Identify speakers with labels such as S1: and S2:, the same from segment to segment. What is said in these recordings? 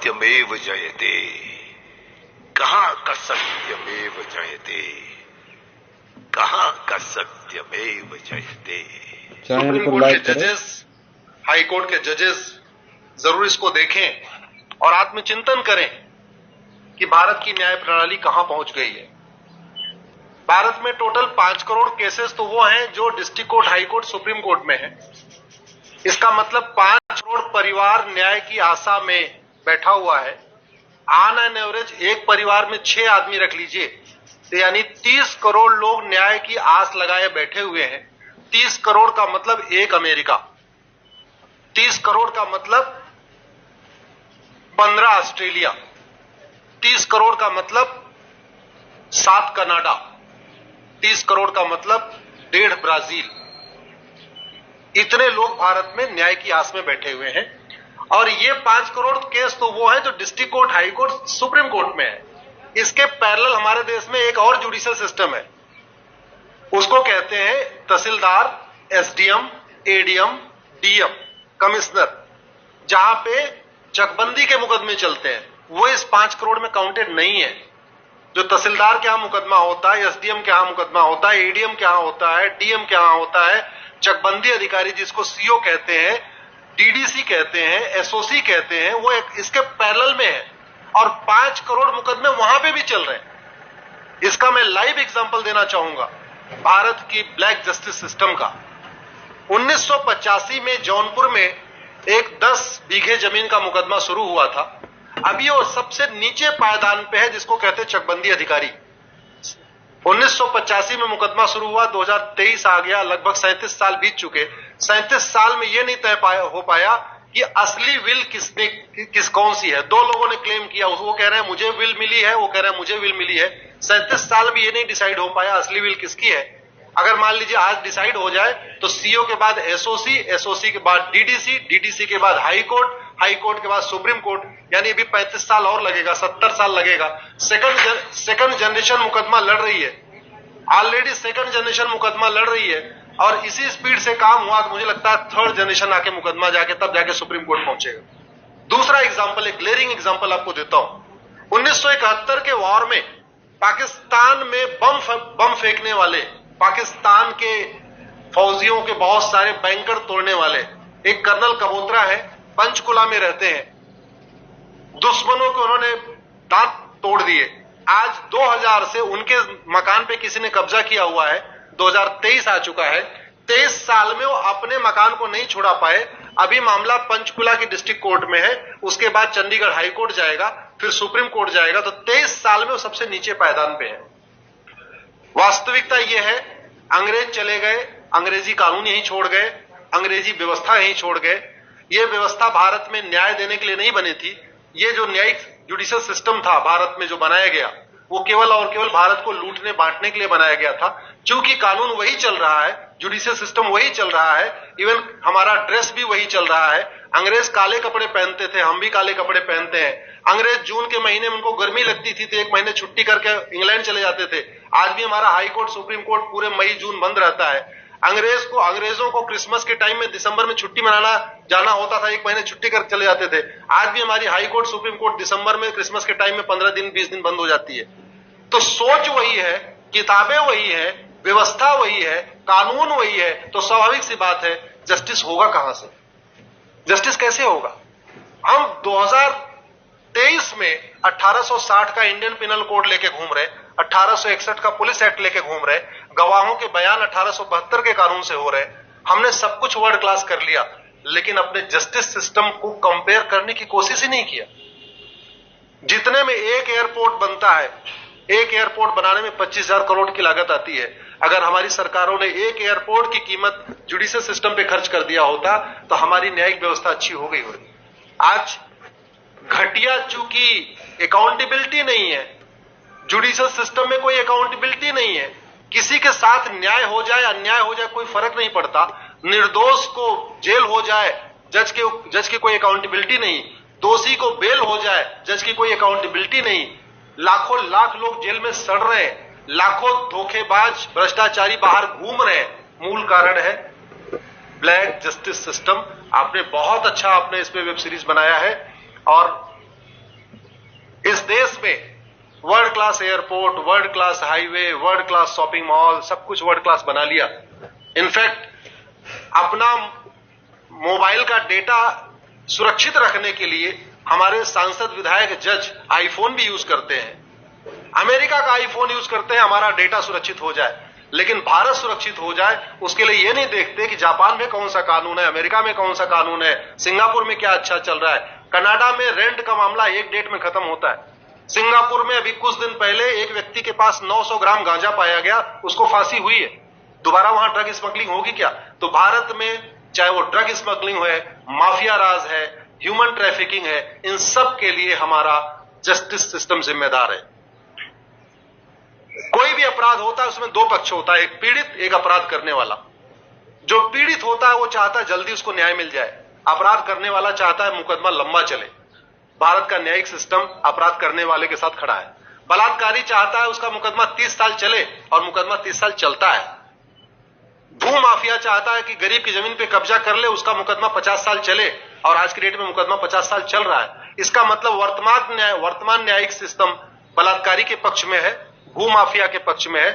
S1: सत्यमेव जयते, कहाँ का सत्यमेव जयते, कहाँ का सत्यमेव जयते।
S2: सुप्रीम कोर्ट के जजेस, हाई कोर्ट के जजेस जरूर इसको देखें और आत्मचिंतन करें कि भारत की न्याय प्रणाली कहां पहुंच गई है। भारत में टोटल 5 करोड़ केसेस तो वो हैं जो district court, high court, supreme court में है। इसका मतलब 5 करोड़ परिवार न्याय की आशा में बैठा हुआ है। ऑन एन एवरेज एक परिवार में 6 आदमी रख लीजिए, तो यानी 30 करोड़ लोग न्याय की आस लगाए बैठे हुए हैं। 30 करोड़ का मतलब एक अमेरिका, 30 करोड़ का मतलब 15 ऑस्ट्रेलिया, 30 करोड़ का मतलब 7 कनाडा, 30 करोड़ का मतलब 1.5 ब्राजील। इतने लोग भारत में न्याय की आस में बैठे हुए हैं। और ये 5 करोड़ केस तो वो है जो district court, high court, supreme court में है। इसके पैरेलल हमारे देश में एक और जुडिशियल सिस्टम है, उसको कहते हैं तहसीलदार, एसडीएम, एडीएम, डीएम, कमिश्नर, जहां पे चकबंदी के मुकदमे चलते हैं। वो इस 5 करोड़ में काउंटेड नहीं है। जो तहसीलदार के यहां मुकदमा होता है, एसडीएम के यहां मुकदमा होता है, एडीएम के यहां होता है, डीएम के यहां होता है, चकबंदी अधिकारी जिसको सीओ कहते हैं, डीडीसी कहते हैं, एसओसी कहते हैं, वो इसके पैरेलल में है और 5 करोड़ मुकदमे वहां पे भी चल रहे हैं। इसका मैं लाइव एग्जांपल देना चाहूंगा भारत की ब्लैक जस्टिस सिस्टम का। 1985 में जौनपुर में एक 10 बीघे जमीन का मुकदमा शुरू हुआ था। अभी वो सबसे नीचे पायदान पे है जिसको कहते हैं चकबंदी अधिकारी। 1985 में मुकदमा शुरू हुआ, 2023 आ गया, लगभग 37 साल बीत चुके। 37 साल में यह नहीं तय हो पाया कि असली विल कौन सी है। 2 लोगों ने क्लेम किया, वो कह रहे हैं मुझे विल मिली है, वो कह रहे हैं मुझे विल मिली है। 37 साल में ये नहीं डिसाइड हो पाया असली विल किसकी है। अगर मान लीजिए आज डिसाइड हो जाए तो सीओ के बाद एसओसी, एसओसी के बाद डीडीसी, डीडीसी के बाद हाई कोर्ट, हाई कोर्ट के बाद सुप्रीम कोर्ट, यानी अभी 35 साल और लगेगा, 70 साल लगेगा। सेकंड जनरेशन मुकदमा लड़ रही है, ऑलरेडी सेकंड जनरेशन मुकदमा लड़ रही है और इसी स्पीड से काम हुआ तो मुझे लगता है थर्ड जनरेशन आके मुकदमा जाके तब जाके सुप्रीम कोर्ट पहुंचेगा। दूसरा एग्जाम्पल, एक ग्लेरिंग एग्जाम्पल आपको देता हूं। 1971 के वॉर में पाकिस्तान में बम फेंकने वाले, पाकिस्तान के फौजियों के बहुत सारे बैंकर तोड़ने वाले एक कर्नल कबोत्रा है, पंचकुला में रहते हैं। दुश्मनों को उन्होंने दांत तोड़ दिए। आज 2000 से उनके मकान पे किसी ने कब्जा किया हुआ है, 2023 आ चुका है। 23 साल में वो अपने मकान को नहीं छुड़ा पाए। अभी मामला पंचकुला की डिस्ट्रिक्ट कोर्ट में है, उसके बाद चंडीगढ़ हाई कोर्ट जाएगा, फिर सुप्रीम कोर्ट जाएगा। तो 23 साल में वो सबसे नीचे पायदान पे है। वास्तविकता यह है, अंग्रेज चले गए, अंग्रेजी कानून यहीं छोड़ गए, अंग्रेजी व्यवस्था यहीं छोड़ गए। यह व्यवस्था भारत में न्याय देने के लिए नहीं बनी थी। ये जो न्यायिक जुडिशियल सिस्टम था भारत में जो बनाया गया, वो केवल और केवल भारत को लूटने बांटने के लिए बनाया गया था। क्योंकि कानून वही चल रहा है, जुडिशियल सिस्टम वही चल रहा है, इवन हमारा ड्रेस भी वही चल रहा है। अंग्रेज काले कपड़े पहनते थे, हम भी काले कपड़े पहनते हैं। अंग्रेज जून के महीने में उनको गर्मी लगती थी तो 1 महीने छुट्टी करके इंग्लैंड चले जाते थे। आज भी हमारा हाई कोर्ट, सुप्रीम कोर्ट पूरे मई जून बंद रहता है। अंग्रेजों को क्रिसमस के टाइम में दिसंबर में छुट्टी मनाना जाना होता था, 1 महीने छुट्टी कर चले जाते थे। आज भी हमारी हाई कोर्ट, सुप्रीम कोर्ट दिसंबर में, क्रिसमस के टाइम में 15 दिन 20 दिन बंद हो जाती है। तो सोच वही है, किताबें वही है, व्यवस्था वही है, कानून वही है, तो स्वाभाविक सी बात है जस्टिस होगा कहां से? जस्टिस कैसे होगा? हम 2023 में 1860 का इंडियन पिनल कोड लेके घूम रहे, 1861 का पुलिस एक्ट लेके घूम रहे, गवाहों के बयान 1872 के कानून से हो रहे। हमने सब कुछ वर्ल्ड क्लास कर लिया, लेकिन अपने जस्टिस सिस्टम को कंपेयर करने की कोशिश ही नहीं किया। जितने में एक एयरपोर्ट बनता है, एक एयरपोर्ट बनाने में 25,000 करोड़ की लागत आती है। अगर हमारी सरकारों ने एक एयरपोर्ट की कीमत जुडिशियल सिस्टम पे खर्च कर दिया होता तो हमारी न्यायिक व्यवस्था अच्छी हो गई होती। आज घटिया, चूंकि अकाउंटेबिलिटी नहीं है, जुडिशियल सिस्टम में कोई अकाउंटेबिलिटी नहीं है। किसी के साथ न्याय हो जाए, अन्याय हो जाए, कोई फर्क नहीं पड़ता। निर्दोष को जेल हो जाए, जज की कोई अकाउंटेबिलिटी नहीं। दोषी को बेल हो जाए, जज की कोई अकाउंटेबिलिटी नहीं। लाखों लाख लोग जेल में सड़ रहे हैं, लाखों धोखेबाज भ्रष्टाचारी बाहर घूम रहे हैं। मूल कारण है ब्लैक जस्टिस सिस्टम। आपने बहुत अच्छा, आपने इस पे वेब सीरीज बनाया है और देश में world class airport, world class highway, world class shopping mall, सब कुछ वर्ल्ड क्लास बना लिया। इनफैक्ट अपना मोबाइल का डेटा सुरक्षित रखने के लिए हमारे सांसद, विधायक, जज आईफोन भी यूज करते हैं। अमेरिका का आईफोन यूज करते हैं हमारा डेटा सुरक्षित हो जाए, लेकिन भारत सुरक्षित हो जाए उसके लिए ये नहीं देखते कि जापान में कौन सा कानून है, अमेरिका में कौन सा कानून है, सिंगापुर में क्या अच्छा चल रहा है। कनाडा में रेंट का मामला एक डेट में खत्म होता है। सिंगापुर में अभी कुछ दिन पहले एक व्यक्ति के पास 900 ग्राम गांजा पाया गया, उसको फांसी हुई है। दोबारा वहां ड्रग स्मगलिंग होगी क्या? तो भारत में चाहे वो ड्रग स्मगलिंग है, माफिया राज है, ह्यूमन ट्रैफिकिंग है, इन सब के लिए हमारा जस्टिस सिस्टम जिम्मेदार है। कोई भी अपराध होता है उसमें दो पक्ष होता है, एक पीड़ित, एक अपराध करने वाला। जो पीड़ित होता है वो चाहता है जल्दी उसको न्याय मिल जाए, अपराध करने वाला चाहता है मुकदमा लंबा चले। भारत का न्यायिक सिस्टम अपराध करने वाले के साथ खड़ा है। बलात्कारी चाहता है उसका मुकदमा 30 साल चले और मुकदमा 30 साल चलता है। भू माफिया चाहता है कि गरीब की जमीन पे कब्जा कर ले, उसका मुकदमा 50 साल चले और आज की डेट में मुकदमा 50 साल चल रहा है। इसका मतलब वर्तमान न्यायिक सिस्टम बलात्कारी के पक्ष में है, भू माफिया के पक्ष में है,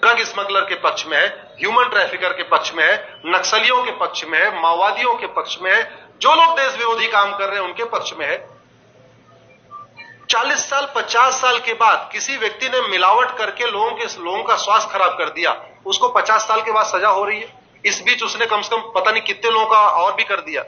S2: ड्रग स्मगलर के पक्ष में है, ह्यूमन ट्रैफिकर के पक्ष में है, नक्सलियों के पक्ष में है, माओवादियों के पक्ष में है, जो लोग देश विरोधी काम कर रहे हैं उनके पक्ष में है। 40 साल 50 साल के बाद किसी व्यक्ति ने मिलावट करके लोगों का स्वास्थ्य खराब कर दिया, उसको 50 साल के बाद सजा हो रही है। इस बीच उसने कम से कम पता नहीं कितने लोगों का और भी कर दिया।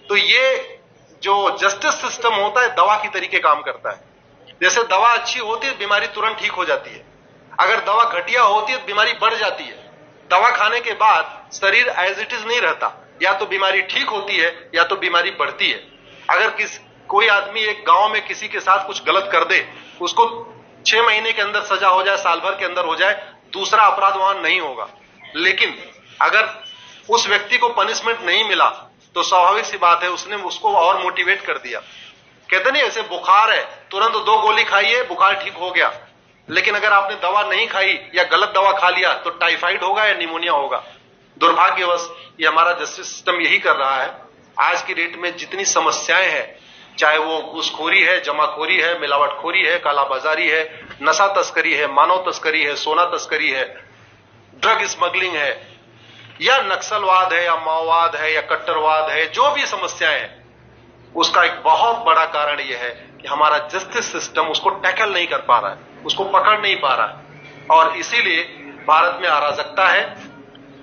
S2: तो ये जो जस्टिस सिस्टम होता है दवा की तरीके काम करता है। जैसे दवा अच्छी होती है बीमारी तुरंत ठीक हो जाती है, अगर दवा घटिया होती है तो बीमारी बढ़ जाती है। दवा खाने के बाद शरीर एज इट इज नहीं रहता, या तो बीमारी ठीक होती है या तो बीमारी बढ़ती है। अगर कोई आदमी एक गांव में किसी के साथ कुछ गलत कर दे, उसको 6 महीने के अंदर सजा हो जाए, साल भर के अंदर हो जाए, दूसरा अपराध वहां नहीं होगा। लेकिन अगर उस व्यक्ति को पनिशमेंट नहीं मिला तो स्वाभाविक सी बात है उसने उसको और मोटिवेट कर दिया। कहते नहीं ऐसे बुखार है, तुरंत 2 गोली खाइए बुखार ठीक हो गया, लेकिन अगर आपने दवा नहीं खाई या गलत दवा खा लिया तो टाइफाइड होगा या निमोनिया होगा। दुर्भाग्यवश ये हमारा जस्टिस सिस्टम यही कर रहा है। आज की डेट में जितनी समस्याएं हैं, चाहे वो घूसखोरी है, जमाखोरी है, मिलावटखोरी है, कालाबाजारी है, नशा तस्करी है, मानव तस्करी है, सोना तस्करी है, ड्रग स्मगलिंग है, या नक्सलवाद है, या माओवाद है, या कट्टरवाद है, जो भी समस्याएं हैं, उसका एक बहुत बड़ा कारण यह है कि हमारा जस्टिस सिस्टम उसको टैकल नहीं कर पा रहा है, उसको पकड़ नहीं पा रहा है, और इसीलिए भारत में अराजकता है।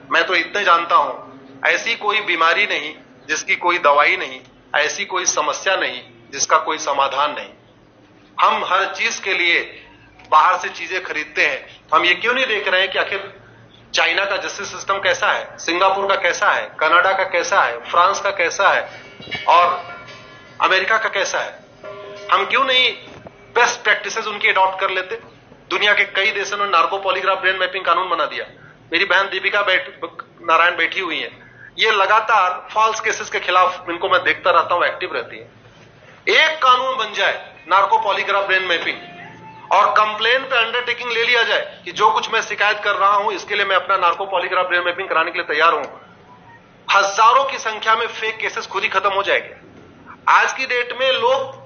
S2: मैं तो इतने जानता हूं, ऐसी कोई बीमारी नहीं जिसकी कोई दवाई नहीं, ऐसी कोई समस्या नहीं जिसका कोई समाधान नहीं। हम हर चीज के लिए बाहर से चीजें खरीदते हैं। हम ये क्यों नहीं देख रहे हैं कि आखिर चाइना का जस्टिस सिस्टम कैसा है, सिंगापुर का कैसा है, कनाडा का कैसा है, फ्रांस का कैसा है और अमेरिका का कैसा है। हम क्यों नहीं बेस्ट प्रैक्टिसेस उनकी अडॉप्ट कर लेते। दुनिया के कई देशों ने नार्को पॉलीग्राफ ब्रेन मैपिंग कानून बना दिया। मेरी बहन दीपिका नारायण बैठी हुई है, ये लगातार फॉल्स केसेस के खिलाफ, इनको मैं देखता रहता हूं, एक्टिव रहती है। एक कानून बन जाए नार्को पॉलीग्राफ ब्रेन मैपिंग, और कंप्लेन पे अंडरटेकिंग ले लिया जाए कि जो कुछ मैं शिकायत कर रहा हूं इसके लिए मैं अपना नार्को पॉलीग्राफ ब्रेन मैपिंग कराने के लिए तैयार हूं, हजारों की संख्या में फेक केसेस खुद ही खत्म हो जाएंगे। आज की डेट में लोग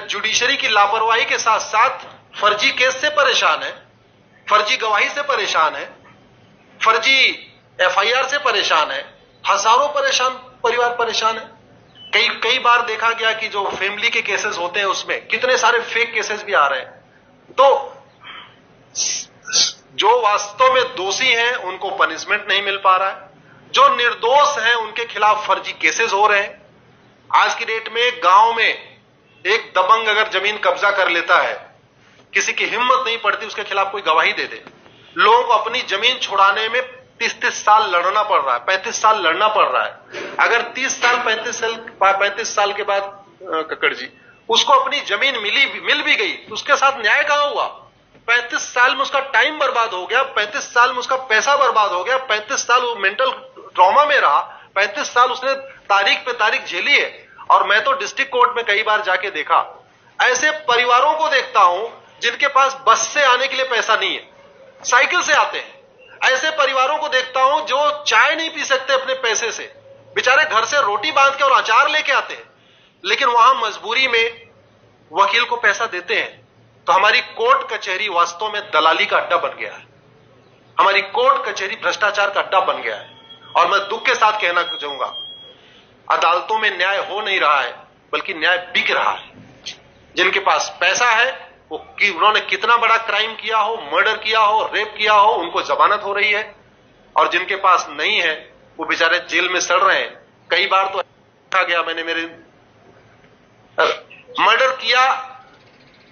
S2: जुडिशरी की लापरवाही के साथ साथ फर्जी केस से परेशान है, फर्जी गवाही से परेशान है, फर्जी एफआईआर से परेशान है, हजारों परिवार परेशान है। कई बार देखा गया कि जो फैमिली के केसेस होते हैं उसमें कितने सारे फेक केसेस भी आ रहे हैं। तो जो वास्तव में दोषी हैं उनको पनिशमेंट नहीं मिल पा रहा है, जो निर्दोष हैं उनके खिलाफ फर्जी केसेस हो रहे हैं। आज की डेट में गांव में एक दबंग अगर जमीन कब्जा कर लेता है, किसी की हिम्मत नहीं पड़ती उसके खिलाफ कोई गवाही दे दे। लोगों को अपनी जमीन छुड़ाने में 30 साल लड़ना पड़ रहा है, 35 साल लड़ना पड़ रहा है। अगर 30 साल 35 साल के बाद कक्कड़ जी उसको अपनी जमीन मिल भी गई तो उसके साथ न्याय कहां हुआ? 35 साल में उसका टाइम बर्बाद हो गया, 35 साल में उसका पैसा बर्बाद हो गया, 35 साल वो मेंटल ट्रॉमा में रहा, 35 साल उसने तारीख पे तारीख झेली है। और मैं तो डिस्ट्रिक्ट कोर्ट में कई बार जाके देखा, ऐसे परिवारों को देखता हूं जिनके पास बस से आने के लिए पैसा नहीं है, साइकिल से आते हैं। ऐसे परिवारों को देखता हूं जो चाय नहीं पी सकते अपने पैसे से, बेचारे घर से रोटी बांध के और अचार लेके आते हैं, लेकिन वहां मजबूरी में वकील को पैसा देते हैं। तो हमारी कोर्ट कचहरी वास्तव में दलाली का अड्डा बन गया है। हमारी कोर्ट कचहरी भ्रष्टाचार का अड्डा बन गया है। और मैं दुख के साथ कहना चाहूंगा, अदालतों में न्याय हो नहीं रहा है, बल्कि न्याय बिक रहा है। जिनके पास पैसा है, वो उन्होंने कितना बड़ा क्राइम किया हो, मर्डर किया हो, रेप किया हो, उनको जमानत हो रही है। और जिनके पास नहीं है, वो बेचारे जेल में सड़ रहे हैं। कई बार तो देखा गया, मैंने मेरे मर्डर किया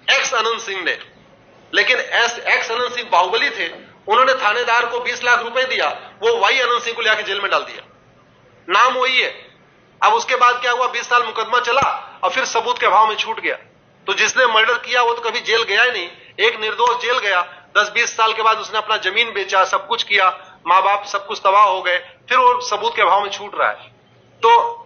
S2: एक्स अनंत सिंह ने, लेकिन एक्स अनंत सिंह बाहुबली थे, उन्होंने थानेदार को 20 लाख रुपए दिया, वो वाई अनंत सिंह को लेकर जेल में डाल दिया। नाम वही है। अब उसके बाद क्या हुआ, 20 साल मुकदमा चला और फिर सबूत के अभाव में छूट गया। तो जिसने मर्डर किया वो तो कभी जेल गया ही नहीं। एक निर्दोष जेल गया, 10-20 साल के बाद उसने अपना जमीन बेचा, सब कुछ किया, मां बाप सब कुछ तबाह हो गए, फिर वो सबूत के अभाव में छूट रहा है। तो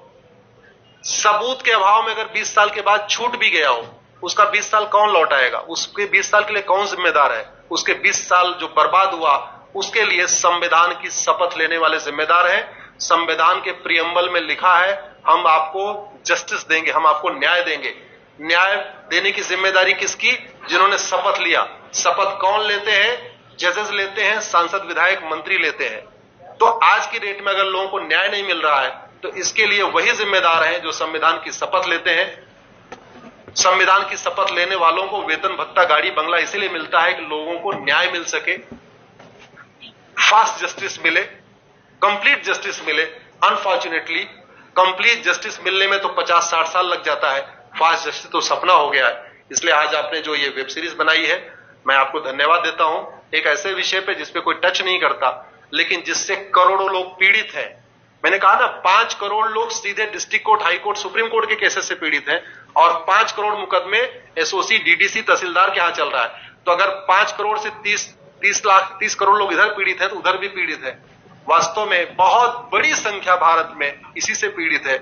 S2: सबूत के अभाव में अगर 20 साल के बाद छूट भी गया हो, उसका 20 साल कौन लौटाएगा? उसके 20 साल के लिए कौन जिम्मेदार है? उसके 20 साल जो बर्बाद हुआ, उसके लिए संविधान की शपथ लेने वाले जिम्मेदार हैं। संविधान के प्रियम्बल में लिखा है, हम आपको जस्टिस देंगे, हम आपको न्याय देंगे। न्याय देने की जिम्मेदारी किसकी? जिन्होंने शपथ लिया। शपथ कौन लेते हैं? जजेस लेते हैं, सांसद, विधायक, मंत्री लेते हैं। तो आज की डेट में अगर लोगों को न्याय नहीं मिल रहा है, तो इसके लिए वही जिम्मेदार हैं जो संविधान की शपथ लेते हैं। संविधान की शपथ लेने वालों को वेतन, भत्ता, गाड़ी, बंगला इसीलिए मिलता है कि लोगों को न्याय मिल सके, फास्ट जस्टिस मिले, कंप्लीट जस्टिस मिले। अनफॉर्चुनेटली कंप्लीट जस्टिस मिलने में तो 50-60 साल लग जाता है, फास्ट जस्टिस तो सपना हो गया है। इसलिए आज आपने जो ये वेब सीरीज बनाई है, मैं आपको धन्यवाद देता हूं। एक ऐसे विषय पे जिसपे कोई टच नहीं करता, लेकिन जिससे करोड़ों लोग पीड़ित हैं। मैंने कहा ना, 5 करोड़ लोग सीधे district court, high court, supreme court के केसेस से पीड़ित हैं, और 5 करोड़ मुकदमे एसओसी, डीडीसी, तहसीलदार के यहां चल रहा है। तो अगर 5 करोड़ से 30 करोड़ लोग इधर पीड़ित हैं, तो उधर भी पीड़ित है। वास्तव में बहुत बड़ी संख्या भारत में इसी से पीड़ित है।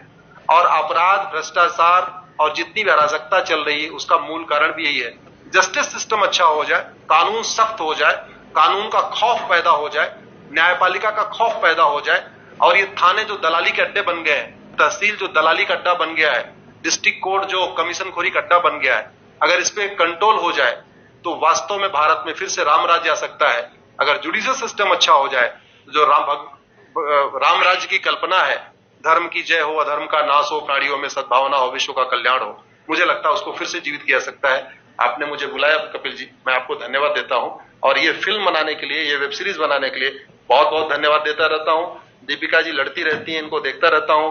S2: और अपराध, भ्रष्टाचार और जितनी भी अराजकता चल रही है, उसका मूल कारण भी यही है। जस्टिस सिस्टम अच्छा हो जाए, कानून सख्त हो जाए, कानून का खौफ पैदा हो जाए, न्यायपालिका का खौफ पैदा हो जाए, और ये थाने जो दलाली के अड्डे बन गए हैं, तहसील जो दलाली का अड्डा बन गया है, डिस्ट्रिक्ट कोर्ट जो कमीशनखोरी का अड्डा बन गया है, अगर इस पे कंट्रोल हो जाए तो वास्तव में भारत में फिर से राम राज्य आ सकता है। अगर जुडिशियल सिस्टम अच्छा हो जाए, जो राम राज्य की कल्पना है, धर्म की जय हो, अधर्म का नाश हो, प्राणियों में सद्भावना हो, विश्व का कल्याण हो, मुझे लगता है उसको फिर से जीवित किया सकता है। आपने मुझे बुलाया कपिल जी, मैं आपको धन्यवाद देता हूं। और ये फिल्म बनाने के लिए, ये वेब सीरीज बनाने के लिए बहुत बहुत धन्यवाद देता रहता हूं। दीपिका जी लड़ती रहती हैं, इनको देखता रहता हूं।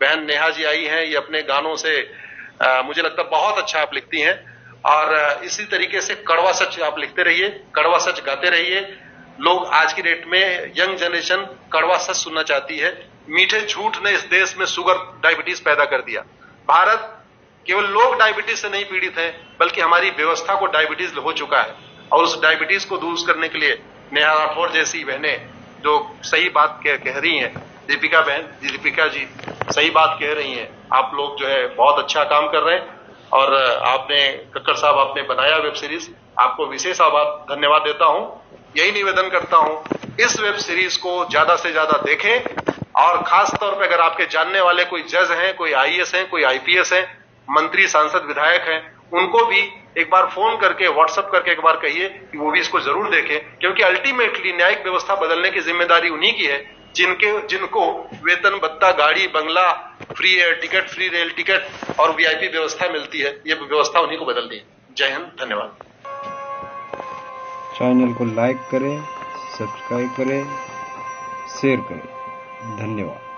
S2: बहन नेहा जी आई हैं, ये अपने गानों से मुझे लगता है बहुत अच्छा आप लिखती हैं। और इसी तरीके से कड़वा सच आप लिखते रहिए, कड़वा सच गाते रहिए। लोग आज की डेट में, यंग जनरेशन कड़वा सच सुनना चाहती है। मीठे झूठ ने इस देश में शुगर, डायबिटीज पैदा कर दिया। भारत केवल लोग डायबिटीज से नहीं पीड़ित हैं, बल्कि हमारी व्यवस्था को डायबिटीज हो चुका है। और उस डायबिटीज को दूर करने के लिए नेहा राठौर जैसी बहनें जो सही बात कह रही हैं, दीपिका जी सही बात कह रही हैं। आप लोग जो है बहुत अच्छा काम कर रहे हैं। और आपने, कक्कड़ साहब, आपने बनाया वेब सीरीज, आपको विशेष धन्यवाद देता हूं। यही निवेदन करता हूं, इस वेब सीरीज को ज्यादा से ज्यादा देखें। और खास तौर पे अगर आपके जानने वाले कोई जज हैं, कोई आईएएस हैं, कोई आईपीएस हैं, मंत्री, सांसद, विधायक हैं, उनको भी एक बार फोन करके, व्हाट्सएप करके एक बार कहिए कि वो भी इसको जरूर देखें। क्योंकि अल्टीमेटली न्यायिक व्यवस्था बदलने की जिम्मेदारी उन्हीं की है जिनको वेतन, भत्ता, गाड़ी, बंगला, free air ticket, free rail ticket और वीआईपी व्यवस्था मिलती है। ये व्यवस्था उन्हीं को बदलनी है। जय हिंद, धन्यवाद।
S3: चैनल को लाइक करें, सब्सक्राइब करें, शेयर करें। धन्यवाद।